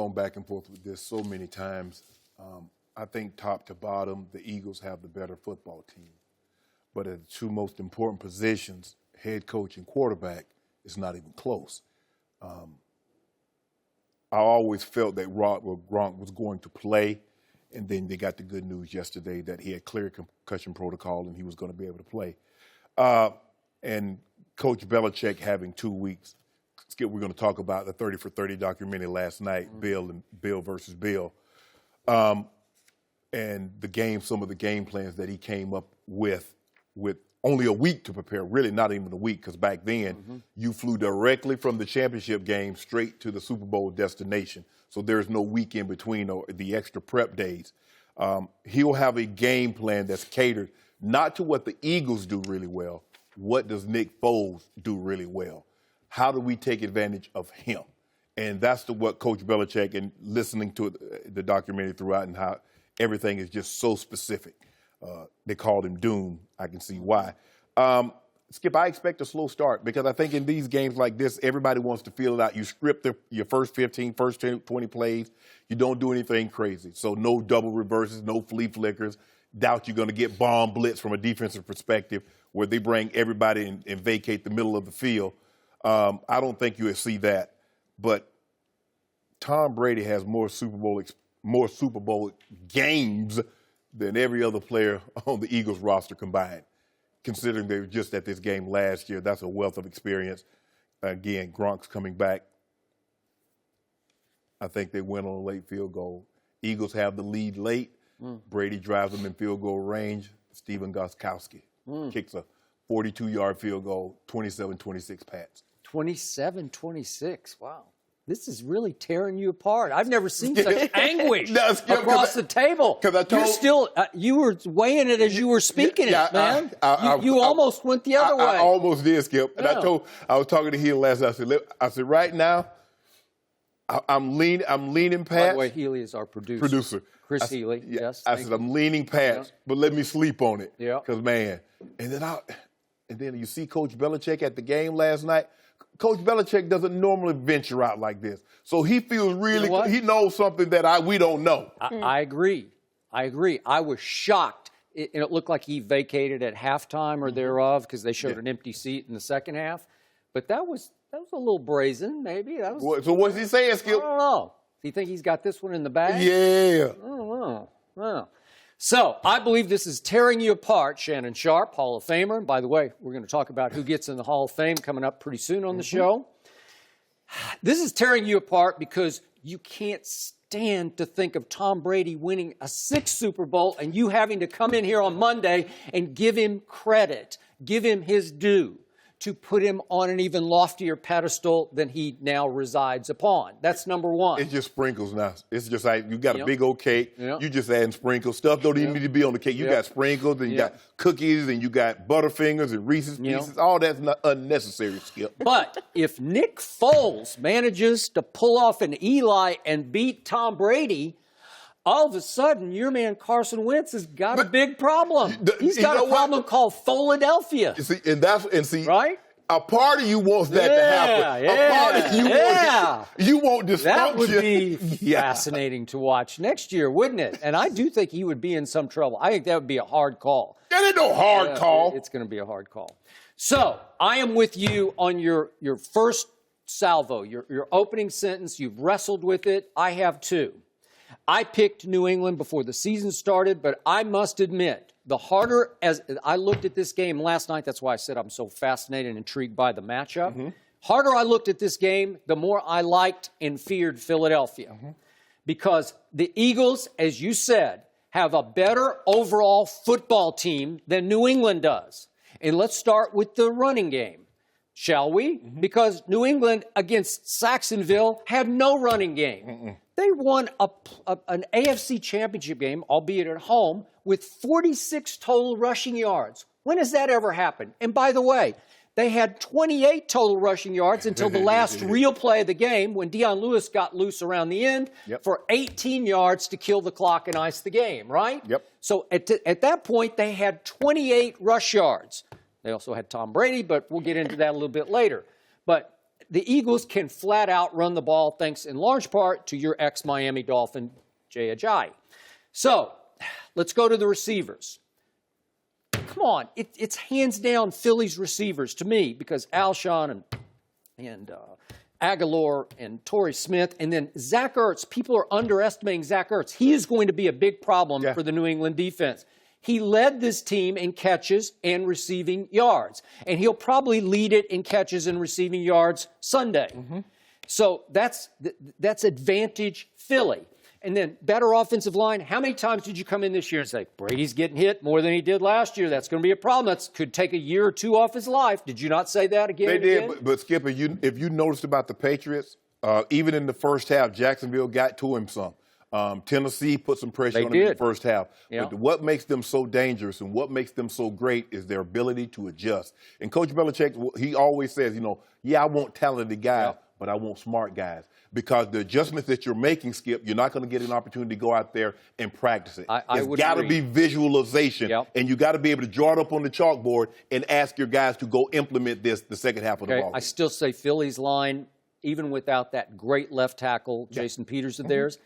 Gone back and forth with this so many times. I think top to bottom, the Eagles have the better football team. But at the two most important positions, head coach and quarterback, it's not even close. I always felt that Gronk was going to play, and then they got the good news yesterday that he had cleared concussion protocol and he was going to be able to play. And Coach Belichick having 2 weeks. Skip, we're going to talk about the 30 for 30 documentary last night, Bill versus Bill. And some of the game plans that he came up with only a week to prepare, really not even a week, because back then you flew directly from the championship game straight to the Super Bowl destination. So there's no week in between or the extra prep days. He'll have a game plan that's catered not to what the Eagles do really well. What does Nick Foles do really well? How do we take advantage of him? And that's what Coach Belichick, and listening to the documentary throughout, and how everything is just so specific. They called him Doom. I can see why. Skip, I expect a slow start because I think in these games like this, everybody wants to feel it out. You script your first 15, first 20 plays. You don't do anything crazy. So no double reverses, no flea flickers. Doubt you're going to get bomb blitz from a defensive perspective where they bring everybody and vacate the middle of the field. I don't think you'll see that. But Tom Brady has more Super Bowl games than every other player on the Eagles roster combined. Considering they were just at this game last year, that's a wealth of experience. Again, Gronk's coming back. I think they win on a late field goal. Eagles have the lead late. Brady drives them in field goal range. Steven Gostkowski kicks a 42-yard field goal, 27-26 Pats. 27-26, wow. This is really tearing you apart. I've never seen such anguish across the table. You were weighing it as you were speaking it, man. You almost went the other way. I almost did, Skip. And I was talking to Healy last night. I said, right now, I'm leaning Pats. By the way, Healy is our producer. Chris Healy, yes. I said, I'm leaning Pats, but let me sleep on it. Yeah. Because, man, and then you see Coach Belichick at the game last night. Coach Belichick doesn't normally venture out like this. So he feels he knows something that we don't know. I agree. I was shocked. It looked like he vacated at halftime or thereof because they showed an empty seat in the second half. But that was a little brazen, maybe. So what's he saying, Skip? I don't know. Do you think he's got this one in the bag? Yeah. I don't know. So I believe this is tearing you apart, Shannon Sharpe, Hall of Famer. And by the way, we're going to talk about who gets in the Hall of Fame coming up pretty soon on the show. This is tearing you apart because you can't stand to think of Tom Brady winning a 6th Super Bowl and you having to come in here on Monday and give him credit, give him his due, to put him on an even loftier pedestal than he now resides upon. That's number one. It's just sprinkles now. It's just like you got a big old cake. You just adding sprinkles. Stuff don't even need to be on the cake. You got sprinkles, and you got cookies, and you got Butterfingers and Reese's Pieces. All that's not unnecessary, Skip. But if Nick Foles manages to pull off an Eli and beat Tom Brady, all of a sudden, your man Carson Wentz has got a big problem. He's got a problem called Philadelphia. Right? A part of you wants that to happen. A part of you want dysfunction. That would be fascinating to watch next year, wouldn't it? And I do think he would be in some trouble. I think that would be a hard call. That ain't no hard call. It's going to be a hard call. So I am with you on your first salvo, your opening sentence. You've wrestled with it. I have too. I picked New England before the season started, but I must admit, the harder as I looked at this game last night, that's why I said I'm so fascinated and intrigued by the matchup. Harder I looked at this game, the more I liked and feared Philadelphia. Because the Eagles, as you said, have a better overall football team than New England does. And let's start with the running game, shall we? Because New England against Saxonville had no running game. They won an AFC championship game, albeit at home, with 46 total rushing yards. When has that ever happened? And by the way, they had 28 total rushing yards until the last real play of the game when Deion Lewis got loose around the end for 18 yards to kill the clock and ice the game, right? So at that point, they had 28 rush yards. They also had Tom Brady, but we'll get into that a little bit later. But the Eagles can flat out run the ball, thanks in large part to your ex-Miami Dolphin, Jay Ajayi. So let's go to the receivers. Come on, it's hands down Philly's receivers to me, because Alshon and Aguilar and Torrey Smith, and then Zach Ertz. People are underestimating Zach Ertz. He is going to be a big problem for the New England defense. He led this team in catches and receiving yards, and he'll probably lead it in catches and receiving yards Sunday. So that's advantage Philly. And then better offensive line. How many times did you come in this year and say, Brady's getting hit more than he did last year? That's going to be a problem. That could take a year or two off his life. Did you not say that again? They did, but Skip, if you noticed about the Patriots, even in the first half, Jacksonville got to him some. Tennessee put some pressure on him in the first half. But what makes them so dangerous and what makes them so great is their ability to adjust. And Coach Belichick, he always says, I want talented guys, but I want smart guys. Because the adjustments that you're making, Skip, you're not going to get an opportunity to go out there and practice it. It's got to be visualization, and you got to be able to draw it up on the chalkboard and ask your guys to go implement this the second half of the ball. I still say Philly's line, even without that great left tackle, Jason Peters of theirs,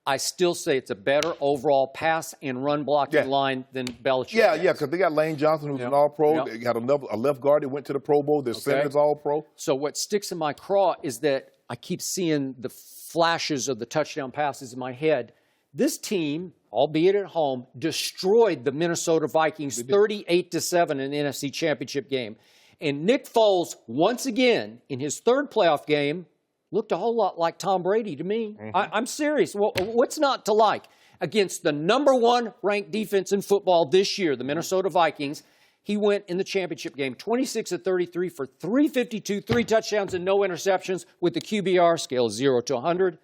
I still say it's a better overall pass and run blocking line than Belichick. Yeah, because they got Lane Johnson, who's an all-pro. They got a left guard that went to the Pro Bowl. Their center's all-pro. So what sticks in my craw is that I keep seeing the flashes of the touchdown passes in my head. This team, albeit at home, destroyed the Minnesota Vikings 38-7 in the NFC Championship game. And Nick Foles, once again, in his third playoff game, looked a whole lot like Tom Brady to me. I'm serious. Well, what's not to like? Against the #1 ranked defense in football this year, the Minnesota Vikings, he went in the championship game 26 of 33 for 352, 3 touchdowns and no interceptions with the QBR scale of 0 to 100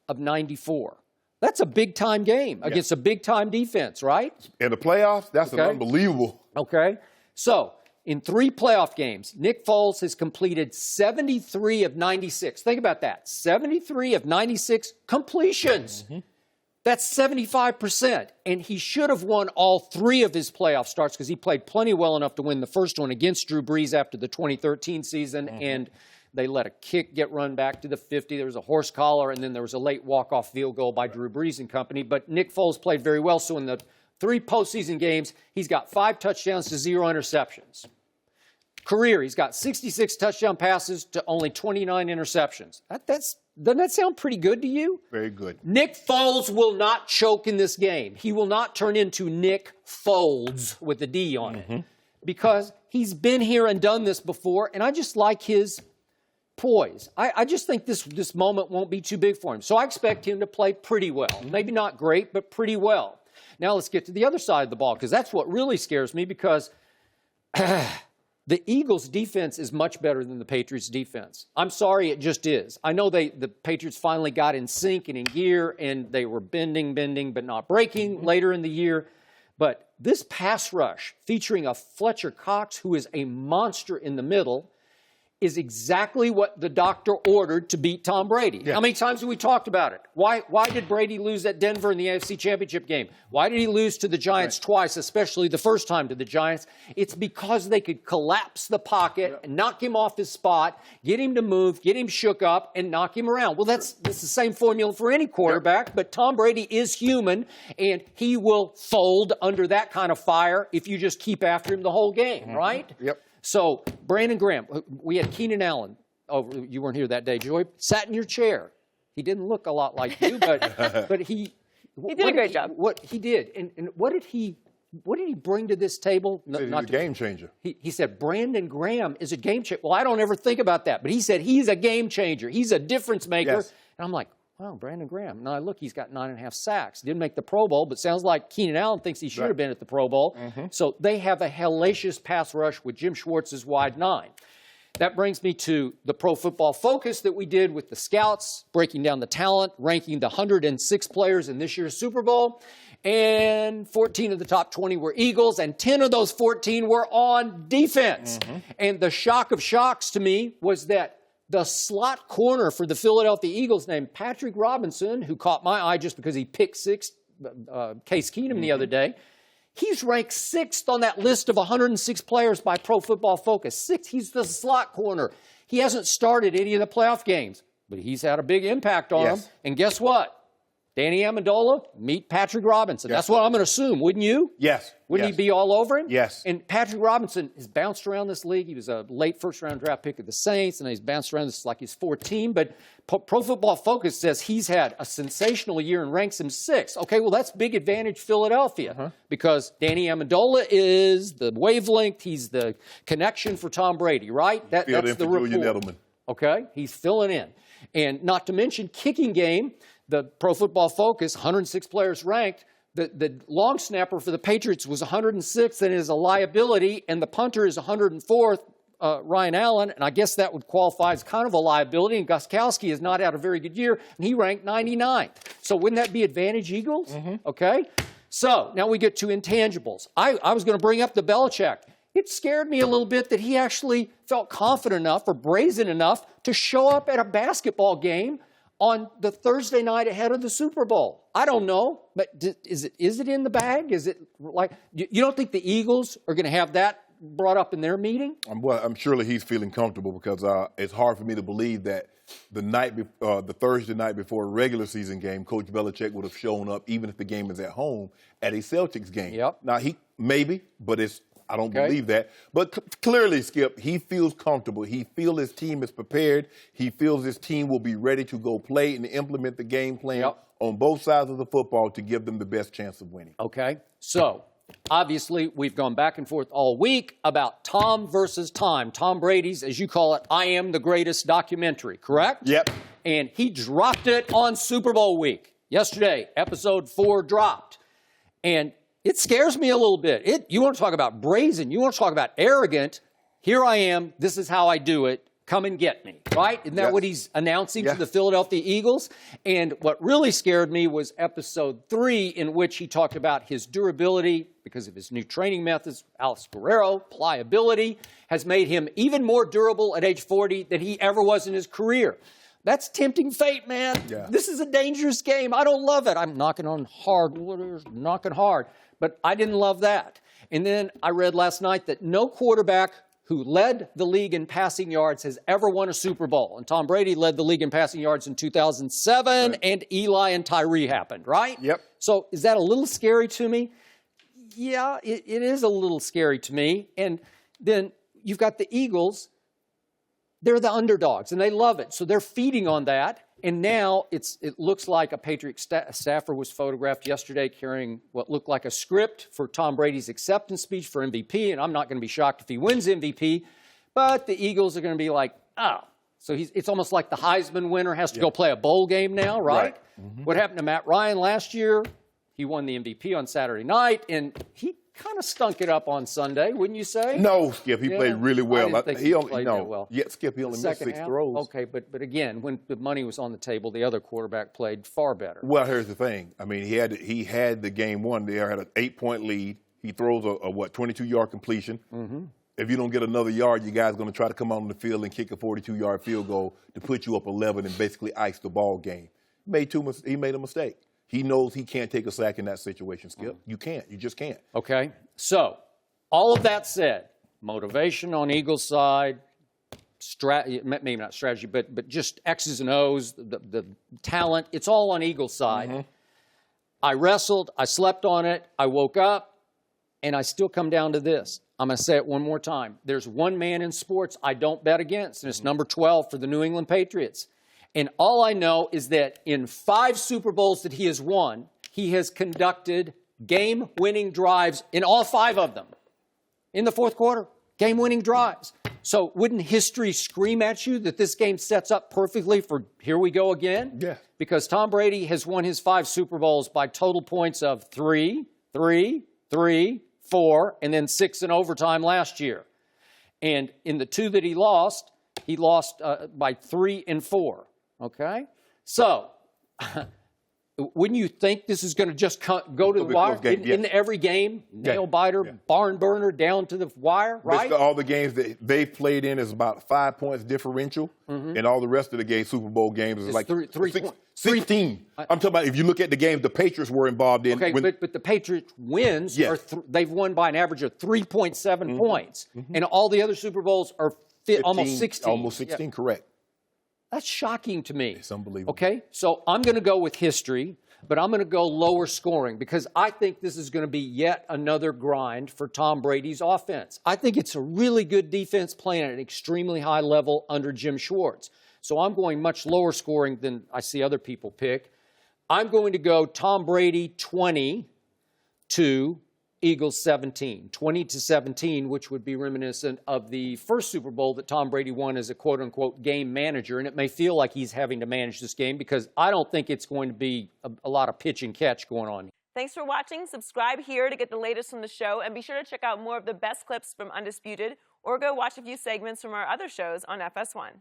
of 94. That's a big-time game against a big-time defense, right? In the playoffs, that's an unbelievable. So in 3 playoff games, Nick Foles has completed 73 of 96. Think about that. 73 of 96 completions. That's 75%. And he should have won all 3 of his playoff starts because he played plenty well enough to win the first one against Drew Brees after the 2013 season. And they let a kick get run back to the 50. There was a horse collar, and then there was a late walk-off field goal by Drew Brees and company. But Nick Foles played very well. So in the 3 postseason games, he's got 5 touchdowns to 0 interceptions. Career, he's got 66 touchdown passes to only 29 interceptions. Doesn't that sound pretty good to you? Very good. Nick Foles will not choke in this game. He will not turn into Nick Folds with a D on it because he's been here and done this before, and I just like his poise. I just think this moment won't be too big for him. So I expect him to play pretty well. Maybe not great, but pretty well. Now let's get to the other side of the ball because that's what really scares me because the Eagles' defense is much better than the Patriots' defense. I'm sorry, it just is. I know the Patriots finally got in sync and in gear, and they were bending, but not breaking later in the year. But this pass rush featuring a Fletcher Cox, who is a monster in the middle, is exactly what the doctor ordered to beat Tom Brady. How many times have we talked about it? Why did Brady lose at Denver in the AFC Championship game? Why did he lose to the Giants twice, especially the first time to the Giants? It's because they could collapse the pocket and knock him off his spot, get him to move, get him shook up, and knock him around. Well, that's the same formula for any quarterback, but Tom Brady is human, and he will fold under that kind of fire if you just keep after him the whole game, right? So, Brandon Graham, we had Keenan Allen. Oh, you weren't here that day, Joy. Sat in your chair. He didn't look a lot like you, but he did a great job. What he did, and what did he bring to this table? He's a game changer. He said Brandon Graham is a game changer. Well, I don't ever think about that, but he said he's a game changer. He's a difference maker. And I'm like, wow, Brandon Graham. Now, look, he's got 9.5 sacks. Didn't make the Pro Bowl, but sounds like Keenan Allen thinks he should have been at the Pro Bowl. So they have a hellacious pass rush with Jim Schwartz's wide 9. That brings me to the Pro Football Focus that we did with the scouts, breaking down the talent, ranking the 106 players in this year's Super Bowl. And 14 of the top 20 were Eagles, and 10 of those 14 were on defense. And the shock of shocks to me was that the slot corner for the Philadelphia Eagles named Patrick Robinson, who caught my eye just because he picked 6 Case Keenum the other day, He's ranked 6th on that list of 106 players by Pro Football Focus. 6th, he's the slot corner. He hasn't started any of the playoff games, but he's had a big impact on them. And guess what? Danny Amendola, meet Patrick Robinson. That's what I'm going to assume, wouldn't you? Yes. Wouldn't he be all over him? Yes. And Patrick Robinson has bounced around this league. He was a late first-round draft pick of the Saints, and he's bounced around this like his fourth team. But Pro Football Focus says he's had a sensational year and ranks him 6th. Okay, well, that's big advantage Philadelphia because Danny Amendola is the wavelength. He's the connection for Tom Brady, right? That's the report. Okay, he's filling in. And not to mention kicking game. The Pro Football Focus, 106 players ranked. The long snapper for the Patriots was 106th and is a liability, and the punter is 104th, Ryan Allen, and I guess that would qualify as kind of a liability, and Gostkowski has not had a very good year, and he ranked 99th. So wouldn't that be advantage Eagles? Okay? So now we get to intangibles. I was going to bring up the Belichick. It scared me a little bit that he actually felt confident enough or brazen enough to show up at a basketball game on the Thursday night ahead of the Super Bowl. I don't know, but is it in the bag? Is it like, you don't think the Eagles are going to have that brought up in their meeting? Well, I'm surely he's feeling comfortable because it's hard for me to believe that the Thursday night before a regular season game, Coach Belichick would have shown up, even if the game is at home, at a Celtics game. Yep. Now, but I don't believe that. But clearly, Skip, he feels comfortable. He feels his team is prepared. He feels his team will be ready to go play and implement the game plan on both sides of the football to give them the best chance of winning. Okay. So, obviously, we've gone back and forth all week about Tom versus Time. Tom Brady's, as you call it, I Am the Greatest documentary, correct? Yep. And he dropped it on Super Bowl week. Yesterday, episode 4 dropped. And it scares me a little bit. You want to talk about brazen. You want to talk about arrogant. Here I am. This is how I do it. Come and get me, right? Isn't that what he's announcing to the Philadelphia Eagles? And what really scared me was episode 3, in which he talked about his durability because of his new training methods. Alex Guerrero, pliability, has made him even more durable at age 40 than he ever was in his career. That's tempting fate, man. Yeah. This is a dangerous game. I don't love it. I'm knocking on hard. Knocking hard. But I didn't love that. And then I read last night that no quarterback who led the league in passing yards has ever won a Super Bowl. And Tom Brady led the league in passing yards in 2007, and Eli and Tyree happened, right? Yep. So is that a little scary to me? Yeah, it is a little scary to me. And then you've got the Eagles. They're the underdogs, and they love it. So they're feeding on that. And now it looks like a Patriots staffer was photographed yesterday carrying what looked like a script for Tom Brady's acceptance speech for MVP. And I'm not going to be shocked if he wins MVP. But the Eagles are going to be like, oh. So it's almost like the Heisman winner has to go play a bowl game now, right? What happened to Matt Ryan last year? He won the MVP on Saturday night, and he kind of stunk it up on Sunday, wouldn't you say? No, Skip. He played really well. I didn't think he played that well. Yeah, Skip, he only missed 6 throws. Okay, but again, when the money was on the table, the other quarterback played far better. Well, here's the thing. I mean, he had the game won there, had an 8-point lead. He throws a 22-yard completion. If you don't get another yard, you guys are going to try to come out on the field and kick a 42-yard field goal to put you up 11 and basically ice the ball game. He made a mistake. He knows he can't take a sack in that situation, Skip. You can't. You just can't. Okay. So, all of that said, motivation on Eagles' side, maybe not strategy, but just X's and O's, the talent, it's all on Eagles' side. I wrestled. I slept on it. I woke up, and I still come down to this. I'm going to say it one more time. There's one man in sports I don't bet against, and it's number 12 for the New England Patriots. And all I know is that in 5 Super Bowls that he has won, he has conducted game-winning drives in all 5 of them. In the fourth quarter, game-winning drives. So wouldn't history scream at you that this game sets up perfectly for here we go again? Yeah. Because Tom Brady has won his 5 Super Bowls by total points of 3, 3, 3, 4, and then 6 in overtime last year. And in the 2 that he lost by 3 and 4. Okay? So, wouldn't you think this is going to just go to the wire in every game? Nail biter, barn burner, down to the wire, right? Basically, all the games that they've played in is about 5 points differential, and all the rest of the games, Super Bowl games, is like 16. I'm talking about if you look at the games the Patriots were involved in. Okay, but the Patriots wins, they've won by an average of 3.7 points, and all the other Super Bowls are 15, almost 16. Almost 16, correct. That's shocking to me. It's unbelievable. Okay, so I'm going to go with history, but I'm going to go lower scoring because I think this is going to be yet another grind for Tom Brady's offense. I think it's a really good defense playing at an extremely high level under Jim Schwartz. So I'm going much lower scoring than I see other people pick. I'm going to go Tom Brady 20 to Eagles 17, 20-17, which would be reminiscent of the first Super Bowl that Tom Brady won as a quote-unquote game manager. And it may feel like he's having to manage this game because I don't think it's going to be a lot of pitch and catch going on. Thanks for watching. Subscribe here to get the latest from the show. And be sure to check out more of the best clips from Undisputed or go watch a few segments from our other shows on FS1.